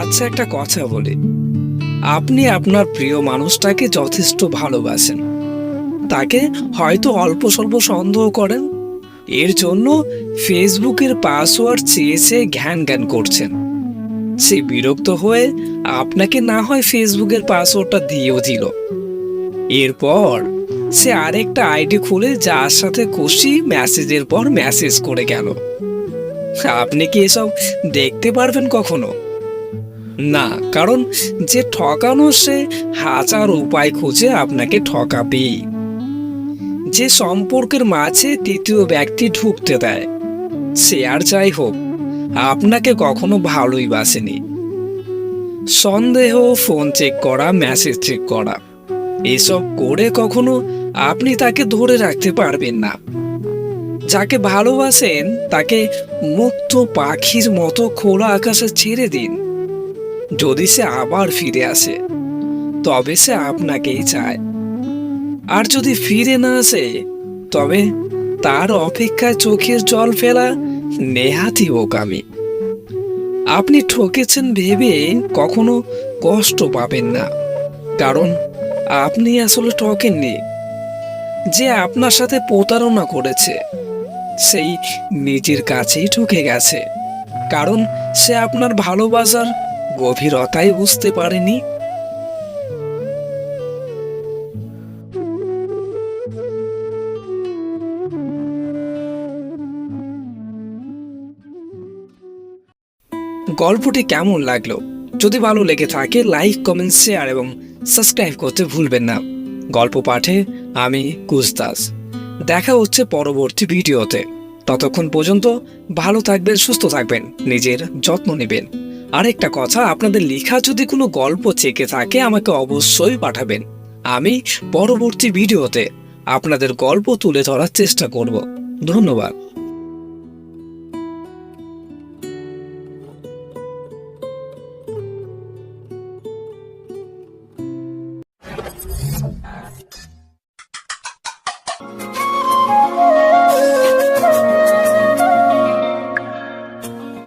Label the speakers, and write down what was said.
Speaker 1: আচ্ছা, একটা কথা বলি, আপনি আপনার প্রিয় মানুষটাকে যথেষ্ট ভালোবাসেন, তাকে হয়তো অল্প স্বল্প সন্দেহ করেন, এর জন্য ফেসবুকের পাসওয়ার্ড চেয়ে চেয়ে ঘ্যান ঘ্যান করছেন। সে বিরক্ত হয়ে আপনাকে না হয় ফেসবুকের পাসওয়ার্ডটা দিয়েও দিল। এরপর সে আরেকটা আইডি খুলে যার সাথে খুশি মেসেজের পর মেসেজ করে গেল। আপনি কি এসব দেখতে পারবেন কখনো? না, কারণ যে ঠকানো সে হাজার উপায় খুঁজে আপনাকে ঠকাবেই। যে সম্পর্কের মাঝে তৃতীয় ব্যক্তি ঢুকতে দেয় সে আর যাই হোক আপনাকে কখনো ভালোই বাসেনি। সন্দেহ, ফোন চেক করা, মেসেজ চেক করা, এসব করে কখনো আপনি তাকে ধরে রাখতে পারবেন না। যাকে ভালোবাসেন তাকে মুক্ত পাখির মতো খোলা আকাশে ছেড়ে দিন। যদি সে আবার ফিরে আসে তবে সে আপনাকেই চায়, আর যদি ফিরে না আসে তবে তার অপেক্ষায় চোখের জল ফেলা নেহাতই বোকামি। আপনি ঠকেছেন ভেবে কখনো কষ্ট পাবেন না, কারণ আপনি আসলে ঠকেননি। যে আপনার সাথে প্রতারণা করেছে সেই নিজের কাছেই ঠকে গেছে, কারণ সে আপনার ভালোবাসার গভীরতাই বুঝতে পারেনি। গল্পটি কেমন লাগলো? যদি ভালো লেগে থাকে লাইক, কমেন্ট, শেয়ার এবং সাবস্ক্রাইব করতে ভুলবেন না। গল্প পাঠে আমি কুসদাস। দেখা হচ্ছে পরবর্তী ভিডিওতে। ততক্ষণ পর্যন্ত ভালো থাকবেন, সুস্থ থাকবেন, নিজের যত্ন নেবেন। আরেকটা কথা, আপনাদের লেখা যদি কোনো গল্প চেকে থাকে আমাকে অবশ্যই পাঠাবেন। আমি পরবর্তী ভিডিওতে আপনাদের গল্প তুলে ধরার চেষ্টা করব। ধন্যবাদ।